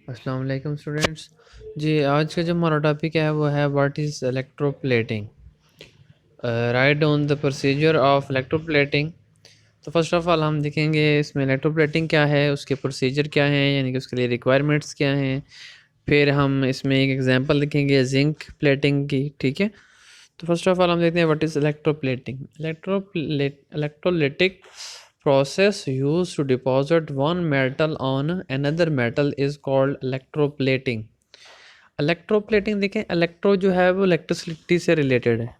अस्सलाम वालेकुम स्टूडेंट्स। जी, आज का जो हमारा टॉपिक है वो है what is electroplating. Right on the procedure of electroplating. तो फर्स्ट ऑफ ऑल हम देखेंगे इसमें इलेक्ट्रोप्लेटिंग क्या है, उसके प्रोसीजर क्या हैं, यानी कि उसके लिए रिक्वायरमेंट्स क्या हैं। फिर हम इसमें एक एग्जांपल देखेंगे जिंक प्लेटिंग की। ठीक है, तो फर्स्ट ऑफ ऑल हम देखते हैं what is electroplating. Electrolytic process used to deposit one metal on another metal is called electroplating। Electroplating देखें, इलेक्ट्रो जो है वो इलेक्ट्रिसिटी से रिलेटेड है,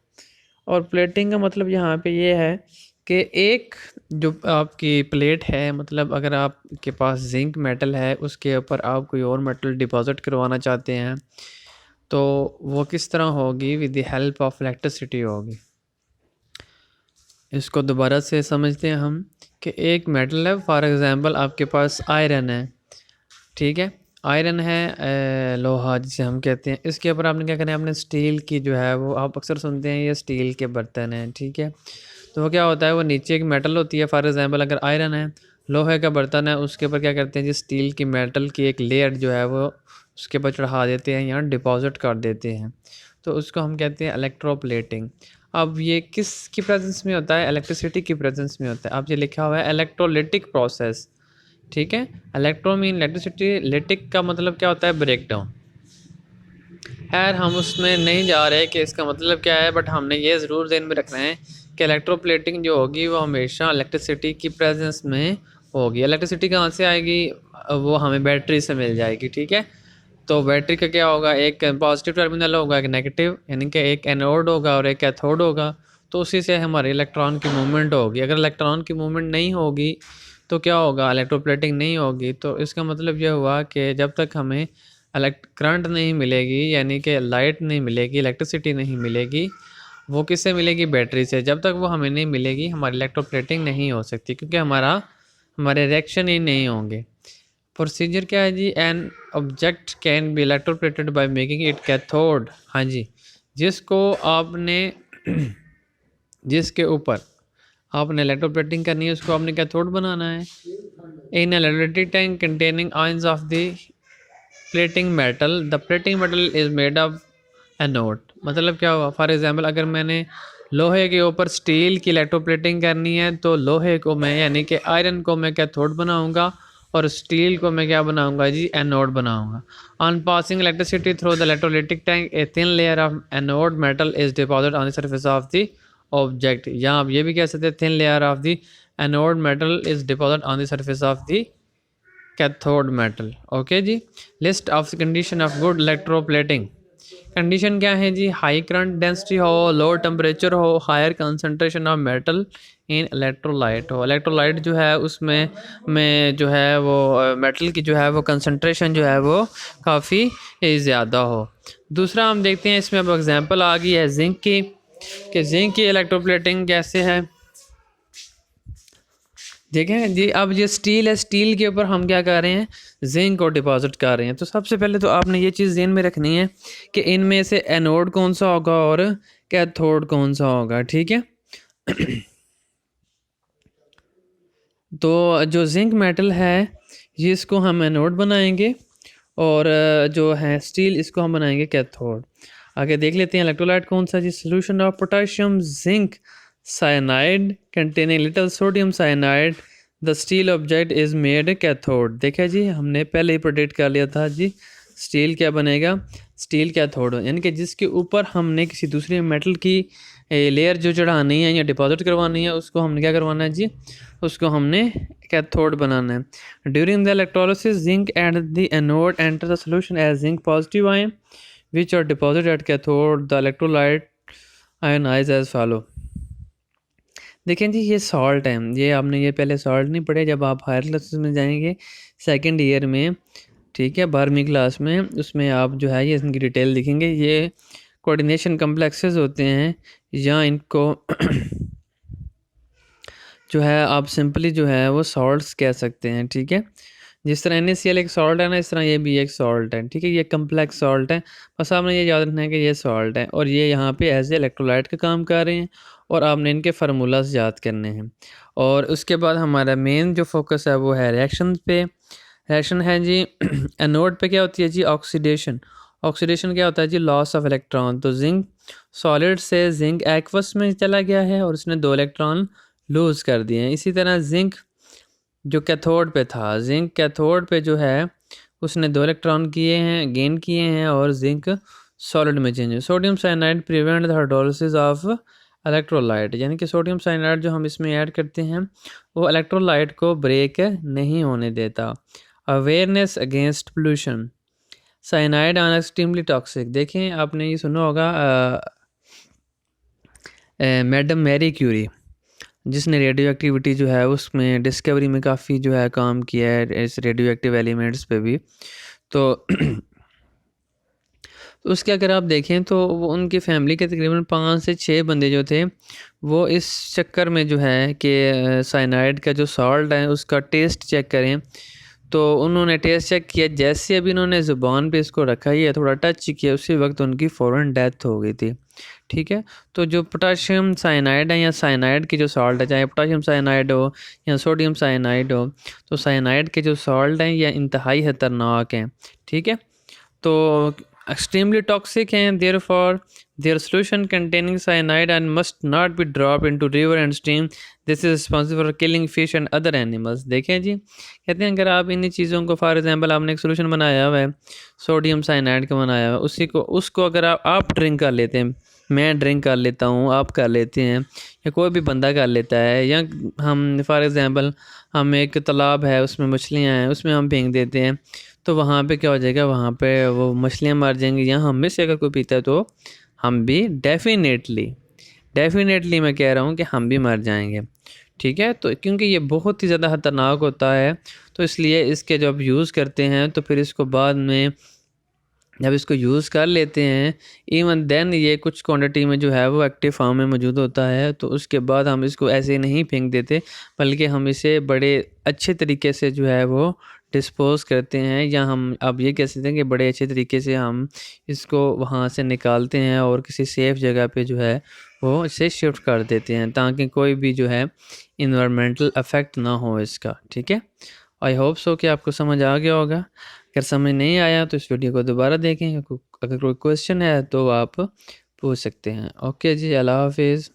और प्लेटिंग का मतलब यहाँ पे ये है कि एक जो आपकी प्लेट है, मतलब अगर आपके पास जिंक मेटल है उसके ऊपर आप कोई और मेटल डिपॉजिट करवाना चाहते हैं तो वो किस तरह होगी, with the help of electricity होगी। इसको दोबारा से समझते हैं हम कि एक मेटल है, फॉर एग्ज़ाम्पल आपके पास आयरन है। ठीक है, आयरन है, लोहा जिसे हम कहते हैं। इसके ऊपर आपने क्या करना है, आपने स्टील की जो है वो, आप अक्सर सुनते हैं ये स्टील के बर्तन हैं। ठीक है, तो वो क्या होता है, वो नीचे एक मेटल होती है। फॉर एग्ज़ाम्पल अगर आयरन है, लोहे का बर्तन है, उसके ऊपर क्या करते हैं जी, स्टील की मेटल की एक लेयर जो है वो उसके ऊपर चढ़ा देते हैं, यहाँ डिपॉजिट कर देते हैं। तो उसको हम कहते हैं इलेक्ट्रोप्लेटिंग। अब ये किस की प्रेजेंस में होता है, इलेक्ट्रिसिटी की प्रेजेंस में होता है। अब ये लिखा हुआ है इलेक्ट्रोलिटिक प्रोसेस। ठीक है, इलेक्ट्रो मीन इलेक्ट्रिसिटी, लिटिक का मतलब क्या होता है, ब्रेक डाउन। खैर हम उसमें नहीं जा रहे कि इसका मतलब क्या है, बट हमने ये ज़रूर ध्यान में रखना है कि इलेक्ट्रोप्लेटिंग जो होगी वो हमेशा इलेक्ट्रिसिटी की प्रेजेंस में होगी। इलेक्ट्रिसिटी कहाँ से आएगी, वो हमें बैटरी से मिल जाएगी। ठीक है, तो बैटरी का क्या होगा, एक पॉजिटिव टर्मिनल होगा, एक नेगेटिव, यानी कि एक एनोड होगा और एक कैथोड होगा। तो उसी से हमारे इलेक्ट्रॉन की मूवमेंट होगी। अगर इलेक्ट्रॉन की मूवमेंट नहीं होगी तो क्या होगा, इलेक्ट्रोप्लेटिंग नहीं होगी। तो इसका मतलब यह हुआ कि जब तक हमें करंट नहीं मिलेगी, यानी कि लाइट नहीं मिलेगी, इलेक्ट्रिसिटी नहीं मिलेगी, वो किससे मिलेगी, बैटरी से। जब तक वो हमें नहीं मिलेगी हमारी इलेक्ट्रोप्लेटिंग नहीं हो सकती, क्योंकि हमारे रिएक्शन ही नहीं होंगे। प्रोसीजर क्या है जी, an object can be electroplated by making it cathode. हाँ जी, जिसको आपने जिसके ऊपर आपने इलेक्ट्रोप्लेटिंग करनी है उसको आपने कैथोड बनाना है। इन electric tank containing ions of the plating metal, the plating metal is made of anode. मतलब क्या हुआ, फॉर एग्जांपल अगर मैंने लोहे के ऊपर स्टील की इलेक्ट्रोप्लेटिंग करनी है तो लोहे को मैं, यानी कि आयरन को मैं कैथोड बनाऊंगा और स्टील को मैं क्या बनाऊंगा जी, एनोड बनाऊंगा। On passing electricity through the electrolytic tank a thin layer of anode metal is deposit on the surface of the object. या आप ये भी कह सकते हैं thin layer of the anode metal is deposit on the surface of the cathode metal. Okay जी, list of condition of good electroplating. Condition क्या है जी, हाई करंट डेंसिटी हो, लो टेम्परेचर हो, higher concentration of metal in electrolyte हो। Electrolyte जो है उसमें में जो है वो मेटल की जो है वो कंसंट्रेशन जो है वो काफ़ी ज़्यादा हो। दूसरा हम देखते हैं इसमें, अब एग्जांपल आ गई है जिंक की, कि जिंक की इलेक्ट्रोप्लेटिंग कैसे है। देखें जी, अब ये स्टील है, स्टील के ऊपर हम क्या कर रहे हैं, जिंक को डिपॉजिट कर रहे हैं। तो सबसे पहले तो आपने ये चीज़ ध्यान में रखनी है कि इनमें से एनोड कौन सा होगा और कैथोड कौन सा होगा। ठीक है, तो जो जिंक मेटल है ये, इसको हम एनोड बनाएंगे, और जो है स्टील, इसको हम बनाएंगे कैथोड। आगे देख लेते हैं इलेक्ट्रोलाइट कौन सा जी, solution of potassium zinc cyanide containing little sodium cyanide, the steel object is made cathode. देखा जी, हमने पहले ही प्रेडिक्ट कर लिया था जी, स्टील क्या बनेगा, स्टील कैथोड, यानी कि जिसके ऊपर हमने किसी दूसरे मेटल की लेयर जो चढ़ानी है या डिपॉजिट करवानी है, उसको हमने क्या करवाना है जी, उसको हमने कैथोड बनाना है। During the electrolysis zinc and the anode enter the solution as zinc positive ion which are deposit at cathode, the electrolyte ionise as follow. देखें जी, ये सॉल्ट है, ये आपने ये पहले सॉल्ट नहीं पढ़े, जब आप हायर क्लासेस में जाएंगे सेकेंड ईयर में, ठीक है, 12वीं क्लास में, उसमें आप जो है ये इनकी डिटेल लिखेंगे। ये कोऑर्डिनेशन कम्प्लेक्सेस होते हैं, या इनको जो है आप सिंपली जो है वो सॉल्ट्स कह सकते हैं। ठीक है, जिस तरह NaCl एक सॉल्ट है ना, इस तरह ये भी एक सॉल्ट है। ठीक है, ये कम्प्लेक्स सॉल्ट है, बस आपने ये याद रखना है कि ये सॉल्ट है, और ये यहाँ पे एज ए इलेक्ट्रोलाइट का काम कर रहे हैं, और आपने इनके फार्मूलाज याद करने हैं। और उसके बाद हमारा मेन जो फोकस है वो है रिएक्शन पे। रिएक्शन है जी एनोड पे क्या होती है जी ऑक्सीडेशन। ऑक्सीडेशन क्या होता है जी लॉस ऑफ इलेक्ट्रॉन। तो जिंक सॉलिड से जिंक एक्वस में चला गया है और उसने 2 इलेक्ट्रॉन लूज़ कर दिए हैं। इसी तरह जिंक जो कैथोड पे था, जिंक कैथोड पे जो है उसने 2 इलेक्ट्रॉन किए हैं, गेन किए हैं और जिंक सॉलिड में चेंज है। Sodium cyanide prevent the hydrolysis of electrolyte, यानी कि सोडियम साइनाइड जो हम इसमें ऐड करते हैं वो इलेक्ट्रोलाइट को ब्रेक नहीं होने देता। Awareness against pollution, cyanide are extremely toxic. देखें आपने ये सुना होगा मैडम मैरी क्यूरी जिसने रेडियो एक्टिविटी जो है उसमें डिस्कवरी में काफ़ी जो है काम किया है इस रेडियो एक्टिव एलिमेंट्स पे भी। तो उसके अगर आप देखें तो वो उनकी फैमिली के तकरीबन 5 से 6 बंदे जो थे वो इस चक्कर में जो है कि साइनाइड का जो सॉल्ट है उसका टेस्ट चेक करें। तो उन्होंने टेस्ट चेक किया, जैसे अभी उन्होंने ज़ुबान पे इसको रखा ही है, थोड़ा टच किया, उसी वक्त उनकी फ़ौरन डेथ हो गई थी। ठीक है, तो जो पोटाशियम साइनाइड है या साइनाइड की जो सॉल्ट है, चाहे पोटाशियम साइनाइड हो या सोडियम साइनाइड हो, तो साइनाइड के जो सॉल्ट हैं यह इंतहाई खतरनाक हैं। ठीक है, तो extremely toxic and therefore their solution containing cyanide and must not be dropped into river and stream. This is responsible for killing fish and other animals. देखें जी, कहते हैं अगर आप इन चीज़ों को फॉर एग्जांपल आपने एक सोल्यूशन बनाया हुआ है, सोडियम साइनाइड का बनाया हुआ है, उसको अगर आप ड्रिंक कर लेते हैं, मैं ड्रिंक कर लेता हूँ, आप कर लेते हैं, या कोई भी बंदा कर लेता है, या हम फॉर एग्जांपल हम एक तालाब है उसमें मछलियाँ हैं उसमें हम फेंक देते हैं, तो वहाँ पे क्या हो जाएगा, वहाँ पे वो मछलियाँ मर जाएंगी। या हम में से अगर कोई पीता है तो हम भी डेफिनेटली मैं कह रहा हूँ कि हम भी मर जाएंगे। ठीक है, तो क्योंकि ये बहुत ही ज़्यादा ख़तरनाक होता है, तो इसलिए इसके जब यूज़ करते हैं तो फिर इसको बाद में जब इसको यूज़ कर लेते हैं, इवन देन ये कुछ क्वांटिटी में जो है वो एक्टिव फॉर्म में मौजूद होता है, तो उसके बाद हम इसको ऐसे नहीं फेंक देते, बल्कि हम इसे बड़े अच्छे तरीके से जो है वो डिस्पोज़ करते हैं, या हम अब ये कह सकते हैं कि बड़े अच्छे तरीके से हम इसको वहाँ से निकालते हैं और किसी सेफ़ जगह पे जो है वो इसे शिफ्ट कर देते हैं, ताकि कोई भी जो है इन्वायरमेंटल अफेक्ट ना हो इसका। ठीक है, आई होप सो कि आपको समझ आ गया होगा। अगर समझ नहीं आया तो इस वीडियो को दोबारा देखें। अगर कोई क्वेश्चन है तो आप पूछ सकते हैं। ओके जी, अल्लाह हाफिज़।